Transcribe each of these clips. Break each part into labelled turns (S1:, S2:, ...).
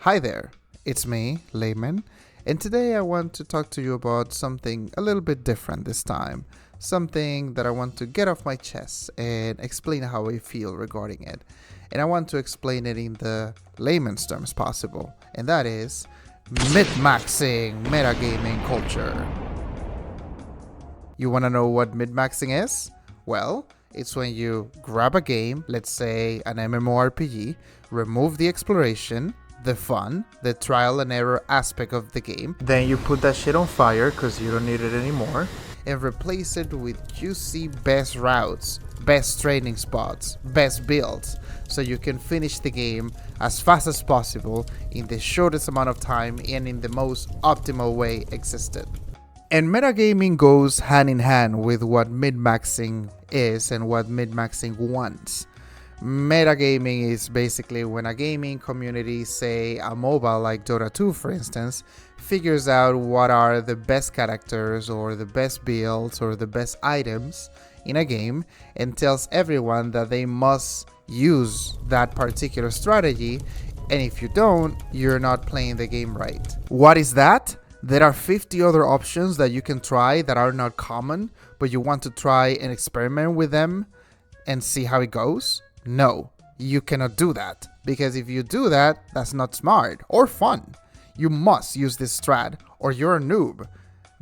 S1: Hi there, it's me, Layman, and today I want to talk to you about something a little bit different this time. Something that I want to get off my chest and explain how I feel regarding it. And I want to explain it in the layman's terms possible, and that is mid-maxing metagaming culture. You want to know what mid-maxing is? Well, it's when you grab a game, let's say an MMORPG, remove the exploration, the fun, the trial and error aspect of the game, then you put that shit on fire because you don't need it anymore, and replace it with juicy best routes, best training spots, best builds, so you can finish the game as fast as possible in the shortest amount of time and in the most optimal way existed. And metagaming goes hand in hand with what mid-maxing is and what mid-maxing wants. Metagaming is basically when a gaming community, say a mobile like Dota 2 for instance, figures out what are the best characters or the best builds or the best items in a game and tells everyone that they must use that particular strategy, and if you don't, you're not playing the game right. What is that? There are 50 other options that you can try that are not common, but you want to try and experiment with them and see how it goes? No, you cannot do that, because if you do that, that's not smart or fun. You must use this strat or you're a noob.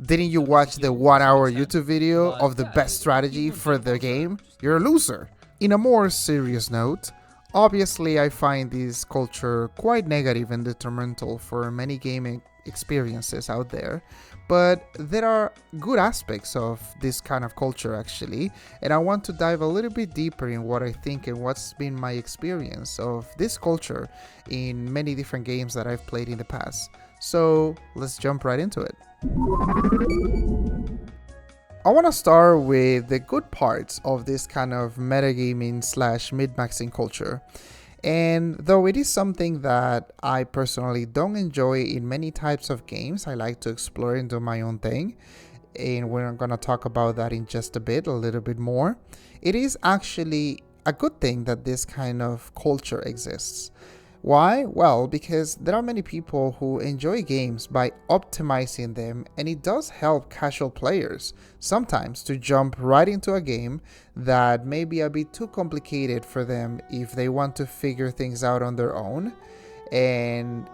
S1: Didn't you watch the 1-hour YouTube video of the best strategy for the game? You're a loser. In a more serious note, obviously I find this culture quite negative and detrimental for many gaming experiences out there, but there are good aspects of this kind of culture actually, and I want to dive a little bit deeper in what I think and what's been my experience of this culture in many different games that I've played in the past. So let's jump right into it. I want to start with the good parts of this kind of metagaming slash mid-maxing culture. And though it is something that I personally don't enjoy in many types of games, I like to explore and do my own thing. And we're going to talk about that in just a little bit more. It is actually a good thing that this kind of culture exists. Why? Well, because there are many people who enjoy games by optimizing them, and it does help casual players sometimes to jump right into a game that may be a bit too complicated for them if they want to figure things out on their own. And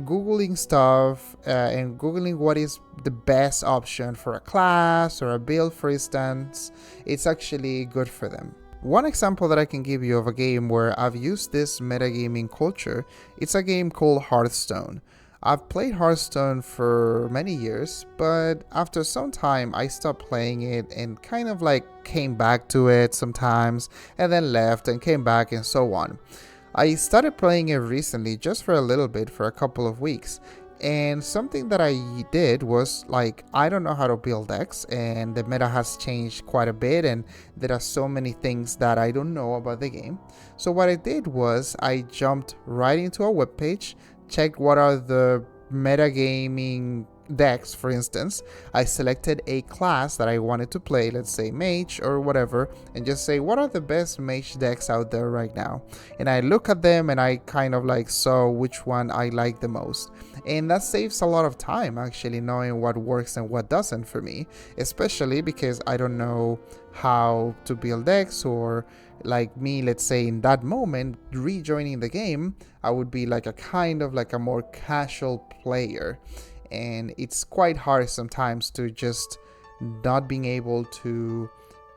S1: googling stuff and googling what is the best option for a class or a build, for instance, it's actually good for them. One example that I can give you of a game where I've used this metagaming culture, it's a game called Hearthstone. I've played Hearthstone for many years, but after some time I stopped playing it and kind of like came back to it sometimes and then left and came back and so on. I started playing it recently just for a little bit, for a couple of weeks. And something that I did was, like, I don't know how to build decks, and the meta has changed quite a bit, and there are so many things that I don't know about the game. So what I did was I jumped right into a webpage, checked what are the metagaming decks, for instance. I selected a class that I wanted to play, let's say mage or whatever, and just say what are the best mage decks out there right now, and I look at them and I kind of like saw which one I like the most. And that saves a lot of time actually, knowing what works and what doesn't for me, especially because I don't know how to build decks, or like me, let's say in that moment rejoining the game, I would be like a kind of like a more casual player, and it's quite hard sometimes to just not being able to,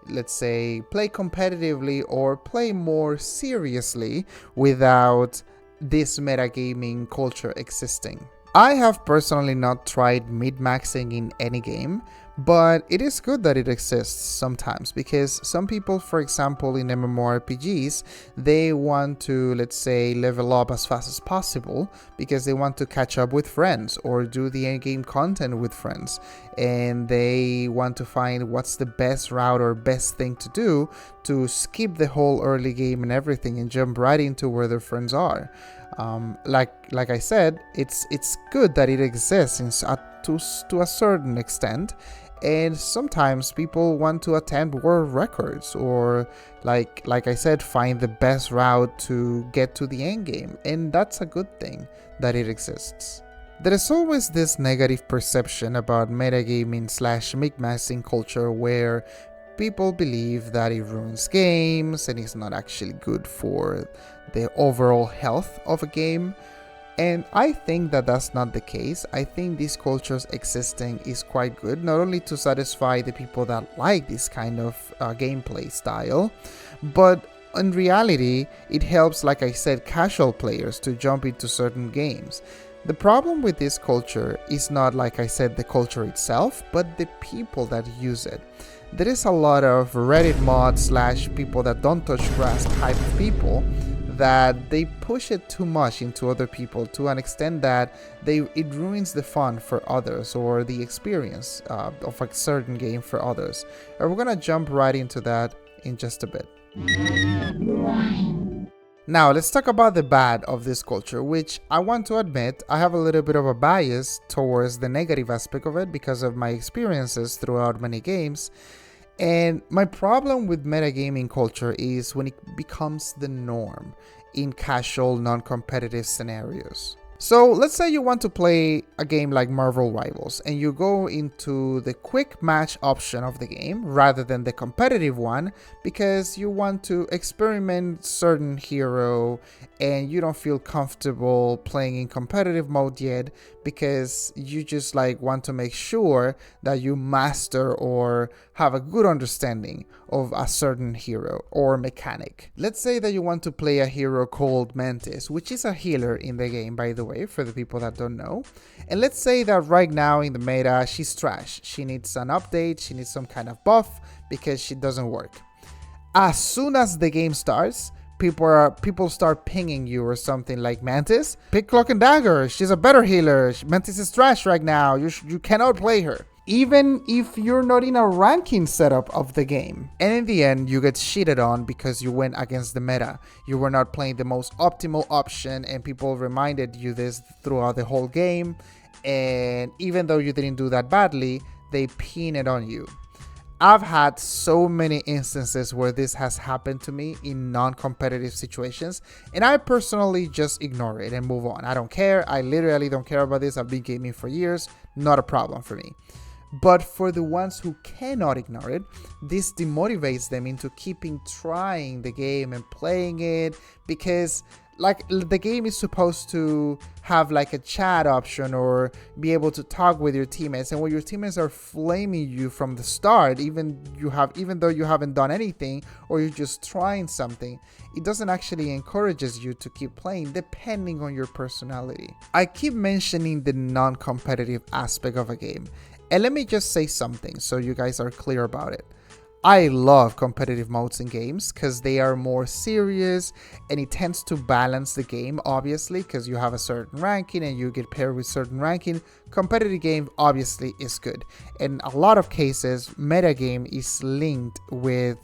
S1: let's say, play competitively or play more seriously without this metagaming culture existing. I have personally not tried mid-maxing in any game, but it is good that it exists sometimes, because some people, for example, in MMORPGs, they want to, let's say, level up as fast as possible because they want to catch up with friends or do the end-game content with friends, and they want to find what's the best route or best thing to do to skip the whole early game and everything and jump right into where their friends are. Like I said, it's good that it exists to a certain extent, And sometimes people want to attempt world records or like I said, find the best route to get to the end game, and that's a good thing that it exists. There is always this negative perception about metagaming slash MinMaxing culture where people believe that it ruins games and is not actually good for the overall health of a game. And I think that that's not the case. I think this culture's existing is quite good, not only to satisfy the people that like this kind of gameplay style, but in reality, it helps, like I said, casual players to jump into certain games. The problem with this culture is not, like I said, the culture itself, but the people that use it. There is a lot of Reddit mods slash people that don't touch grass type of people that they push it too much into other people to an extent that it ruins the fun for others or the experience of a certain game for others. And we're gonna jump right into that in just a bit. Now let's talk about the bad of this culture, which I want to admit I have a little bit of a bias towards the negative aspect of it because of my experiences throughout many games. And my problem with metagaming culture is when it becomes the norm in casual, non-competitive scenarios. So let's say you want to play a game like Marvel Rivals and you go into the quick match option of the game rather than the competitive one because you want to experiment certain hero and you don't feel comfortable playing in competitive mode yet because you just want to make sure that you master or have a good understanding of a certain hero or mechanic. Let's say that you want to play a hero called Mantis, which is a healer in the game, by the way, for the people that don't know. And let's say that right now in the meta, she's trash. She needs an update, she needs some kind of buff because she doesn't work. As soon as the game starts, people start pinging you or something like, Mantis, pick Cloak and Dagger, she's a better healer, Mantis is trash right now, you cannot play her. Even if you're not in a ranking setup of the game. And in the end, you get shitted on because you went against the meta. You were not playing the most optimal option and people reminded you this throughout the whole game. And even though you didn't do that badly, they pin it on you. I've had so many instances where this has happened to me in non-competitive situations, and I personally just ignore it and move on. I don't care. I literally don't care about this. I've been gaming for years. Not a problem for me. But for the ones who cannot ignore it, this demotivates them into keeping trying the game and playing it because the game is supposed to have a chat option or be able to talk with your teammates, and when your teammates are flaming you from the start, even though you haven't done anything or you're just trying something, it doesn't actually encourages you to keep playing depending on your personality. I keep mentioning the non-competitive aspect of a game, and let me just say something so you guys are clear about it. I love competitive modes in games because they are more serious and it tends to balance the game, obviously, because you have a certain ranking and you get paired with certain ranking. Competitive game obviously is good. In a lot of cases, metagame is linked with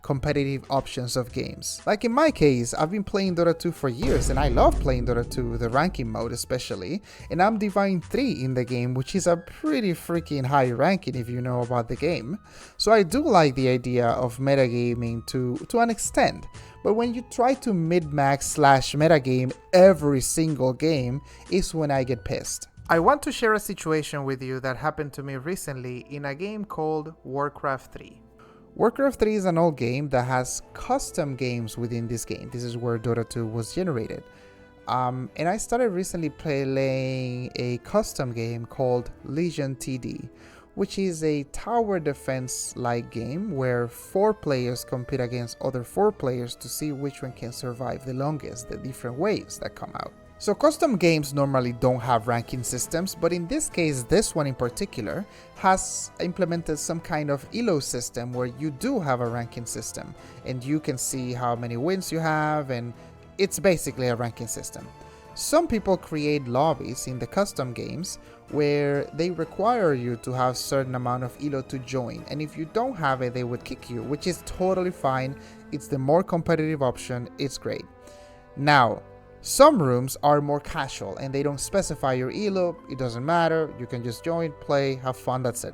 S1: competitive options of games. Like in my case, I've been playing Dota 2 for years and I love playing Dota 2, the ranking mode especially, and I'm Divine 3 in the game, which is a pretty freaking high ranking if you know about the game. So I do like the idea of metagaming to an extent, but when you try to min-max slash metagame every single game is when I get pissed. I want to share a situation with you that happened to me recently in a game called Warcraft 3. Warcraft 3 is an old game that has custom games within this game. This is where Dota 2 was generated. And I started recently playing a custom game called Legion TD, which is a tower defense like game where 4 players compete against other 4 players to see which one can survive the longest, the different waves that come out. So custom games normally don't have ranking systems, but in this case, this one in particular has implemented some kind of elo system where you do have a ranking system and you can see how many wins you have, and it's basically a ranking system. Some people create lobbies in the custom games where they require you to have certain amount of elo to join, and if you don't have it, they would kick you, which is totally fine. It's the more competitive option. It's great. Now, some rooms are more casual and they don't specify your elo. It doesn't matter. You can just join, play, have fun. That's it.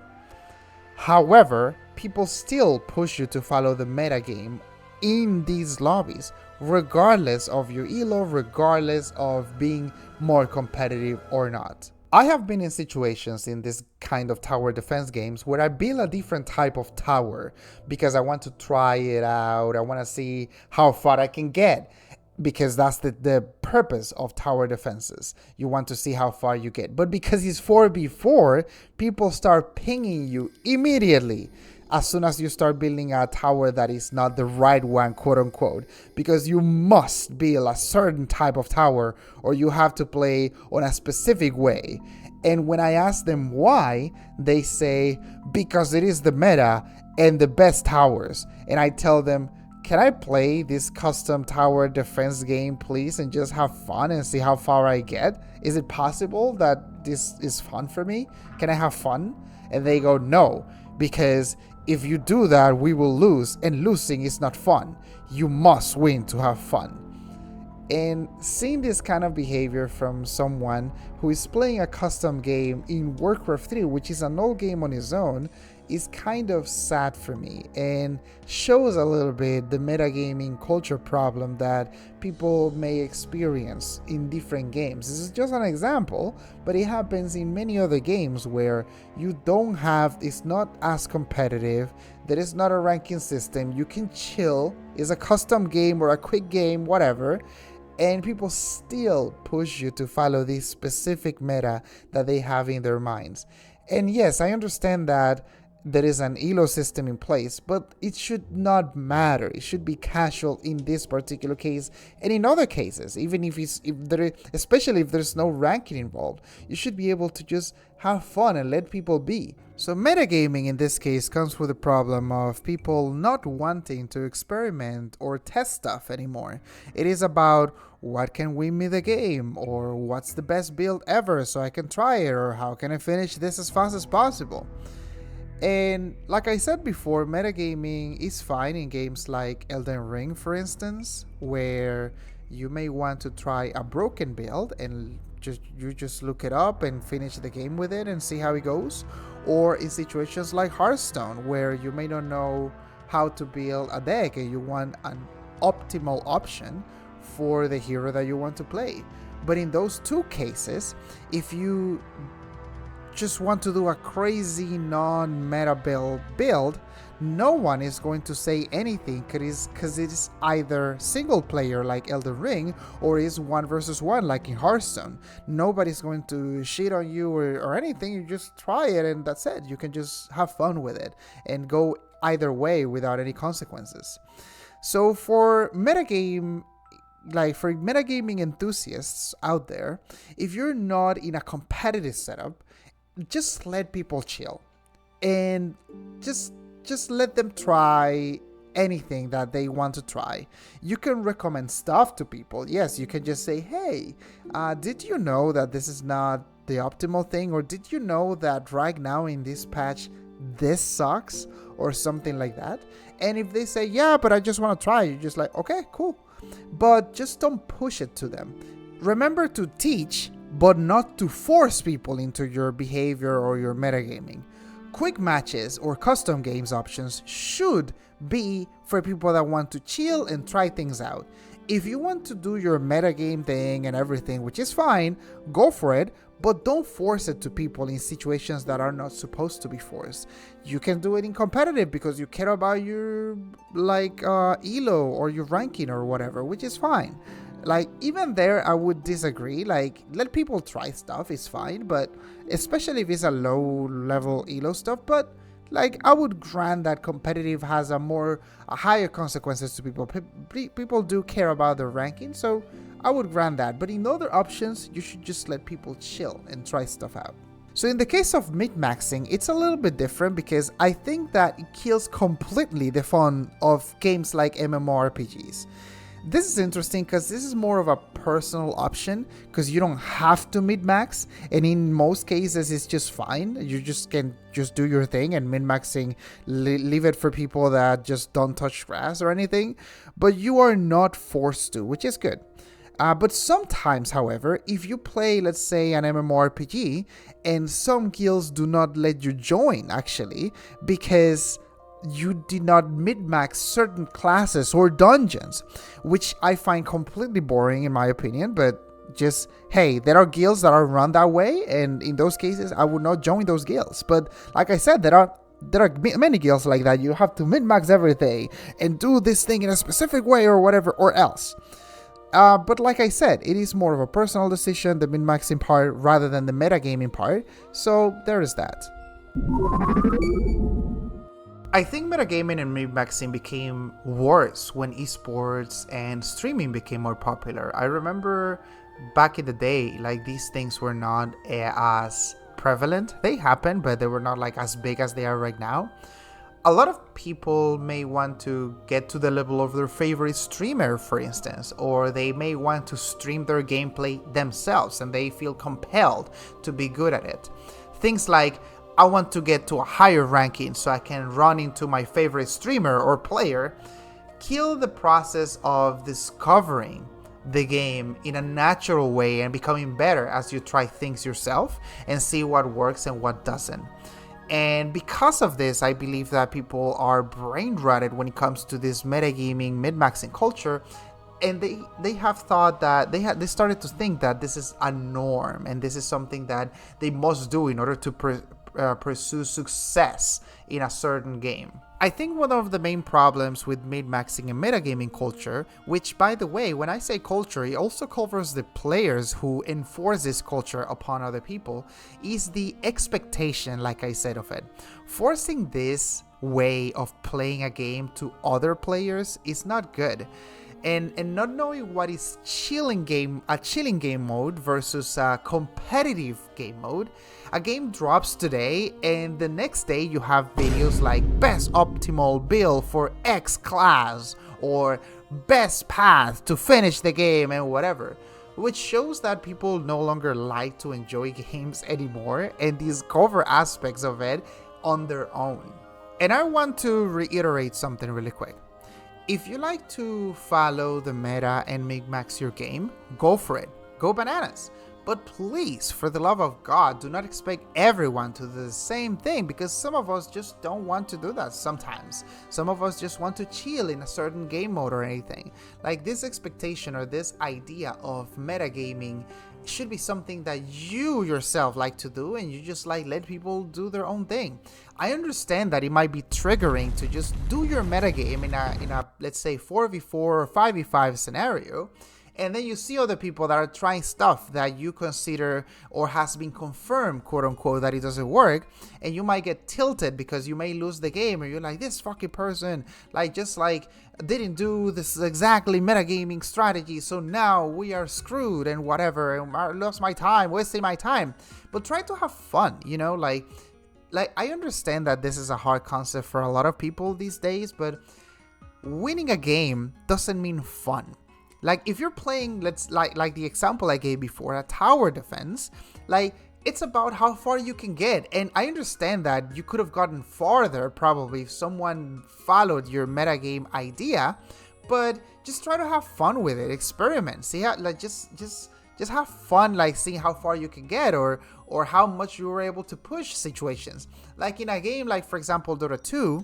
S1: However, people still push you to follow the metagame in these lobbies, regardless of your elo, regardless of being more competitive or not. I have been in situations in this kind of tower defense games where I build a different type of tower because I want to try it out. I want to see how far I can get because that's the purpose of tower defenses. You want to see how far you get. But because it's 4v4, people start pinging you immediately as soon as you start building a tower that is not the right one, quote unquote, because you must build a certain type of tower or you have to play on a specific way. And when I ask them why, they say, because it is the meta and the best towers. And I tell them, can I play this custom tower defense game, please, and just have fun and see how far I get? Is it possible that this is fun for me? Can I have fun? And they go, no, because if you do that, we will lose, and losing is not fun. You must win to have fun. And seeing this kind of behavior from someone who is playing a custom game in Warcraft 3, which is an old game on its own, is kind of sad for me and shows a little bit the metagaming culture problem that people may experience in different games. This is just an example, but it happens in many other games where you don't have, it's not as competitive, there is not a ranking system, you can chill, it's a custom game or a quick game, whatever, and people still push you to follow this specific meta that they have in their minds. And yes, I understand that there is an elo system in place, but it should not matter. It should be casual in this particular case and in other cases. Even especially if there's no ranking involved, you should be able to just have fun and let people be. So metagaming in this case comes with the problem of people not wanting to experiment or test stuff anymore. It is about what can win me the game, or what's the best build ever so I can try it, or how can I finish this as fast as possible. And like I said before, metagaming is fine in games like Elden Ring, for instance, where you may want to try a broken build and you just look it up and finish the game with it and see how it goes. Or in situations like Hearthstone, where you may not know how to build a deck and you want an optimal option for the hero that you want to play. But in those two cases, if you just want to do a crazy non-meta build, no one is going to say anything because it is either single player like Elden Ring or is 1 versus 1 like in Hearthstone. Nobody's going to shit on you or anything. You just try it and that's it. You can just have fun with it and go either way without any consequences. So for metagaming enthusiasts out there, if you're not in a competitive setup, just let people chill and just let them try anything that they want to try. You can recommend stuff to people. Yes, you can just say, hey, did you know that this is not the optimal thing? Or did you know that right now in this patch, this sucks? Or something like that. And if they say, yeah, but I just want to try, you're just like, okay, cool. But just don't push it to them. Remember to teach, but not to force people into your behavior or your metagaming. Quick matches or custom games options should be for people that want to chill and try things out. If you want to do your metagame thing and everything, which is fine, go for it, but don't force it to people in situations that are not supposed to be forced. You can do it in competitive because you care about your elo or your ranking or whatever, which is fine. Like, even there, I would disagree. Like, let people try stuff, it's fine, but especially if it's a low-level elo stuff, but, like, I would grant that competitive has a higher consequences to people. People do care about their ranking, so I would grant that. But in other options, you should just let people chill and try stuff out. So in the case of min-maxing, it's a little bit different because I think that it kills completely the fun of games like MMORPGs. This is interesting because this is more of a personal option because you don't have to min-max, and in most cases it's just fine. You just can just do your thing, and min-maxing, leave it for people that just don't touch grass or anything, but you are not forced to, which is good. But sometimes, however, if you play, let's say, an MMORPG, and some guilds do not let you join, actually, because you did not min-max certain classes or dungeons, which I find completely boring in my opinion, but just, hey, there are guilds that are run that way, and in those cases, I would not join those guilds. But like I said, there are many guilds like that. You have to min-max everything and do this thing in a specific way or whatever, or else. But like I said, it is more of a personal decision, the min-maxing part, rather than the metagaming part. So there is that. I think metagaming and min-maxing became worse when esports and streaming became more popular. I remember back in the day, like, these things were not as prevalent. They happened, but they were not like as big as they are right now. A lot of people may want to get to the level of their favorite streamer, for instance, or they may want to stream their gameplay themselves and they feel compelled to be good at it. Things like, I want to get to a higher ranking so I can run into my favorite streamer or player, kill the process of discovering the game in a natural way and becoming better as you try things yourself and see what works and what doesn't. And because of this, I believe that people are brain rotted when it comes to this metagaming, min-maxing culture, and they have thought that they started to think that this is a norm and this is something that they must do in order to pursue success in a certain game. I think one of the main problems with min-maxing and metagaming culture, which, by the way, when I say culture, it also covers the players who enforce this culture upon other people, is the expectation, like I said, of it. Forcing this way of playing a game to other players is not good. And not knowing what is a chilling game mode versus a competitive game mode. A game drops today and the next day you have videos like best optimal build for X class or best path to finish the game and whatever, which shows that people no longer like to enjoy games anymore and discover aspects of it on their own. And I want to reiterate something really quick. If you like to follow the meta and min-max your game, go for it. Go bananas. But please, for the love of God, do not expect everyone to do the same thing, because some of us just don't want to do that sometimes. Some of us just want to chill in a certain game mode or anything. Like, this expectation or this idea of metagaming should be something that you yourself like to do, and you just like let people do their own thing. I understand that it might be triggering to just do your metagame in a let's say 4v4 or 5v5 scenario, and then you see other people that are trying stuff that you consider or has been confirmed, quote unquote, that it doesn't work, and you might get tilted because you may lose the game, or you're like, this fucking person didn't do this exactly metagaming strategy, so now we are screwed and whatever, and I lost my time, wasting my time. But try to have fun, you know, like I understand that this is a hard concept for a lot of people these days, but winning a game doesn't mean fun. Like, if you're playing, like the example I gave before, a tower defense, like, it's about how far you can get. And I understand that you could have gotten farther probably if someone followed your metagame idea, but just try to have fun with it, experiment, see how, like, just have fun, like seeing how far you can get, or how much you were able to push situations. Like in a game like, for example, Dota 2,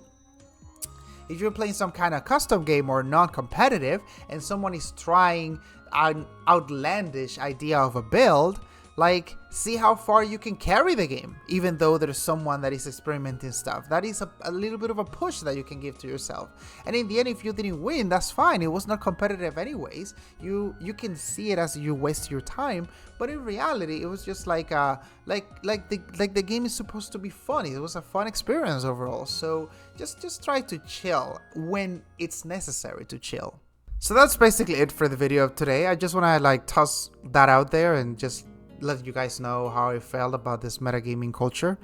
S1: if you're playing some kind of custom game or non-competitive and someone is trying an outlandish idea of a build, like, see how far you can carry the game, even though there's someone that is experimenting stuff. That is a little bit of a push that you can give to yourself. And in the end, if you didn't win, that's fine. It was not competitive anyways. You can see it as you waste your time, but in reality, it was just like the game is supposed to be fun. It was a fun experience overall. So just try to chill when it's necessary to chill. So that's basically it for the video of today. I just want to like toss that out there and just let you guys know how I felt about this metagaming culture.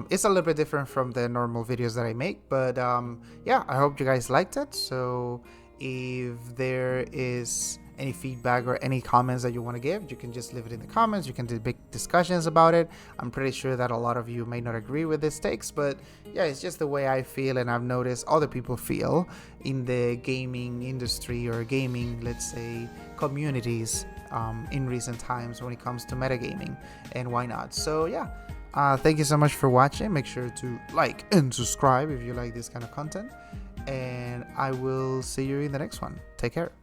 S1: It's a little bit different from the normal videos that I make, but yeah, I hope you guys liked it. So if there is any feedback or any comments that you want to give, you can just leave it in the comments. You can do big discussions about it. I'm pretty sure that a lot of you may not agree with these takes, but yeah, it's just the way I feel, and I've noticed other people feel in the gaming industry or gaming, let's say, communities in recent times when it comes to metagaming, and why not. So yeah, thank you so much for watching. Make sure to like and subscribe if you like this kind of content, and I will see you in the next one. Take care.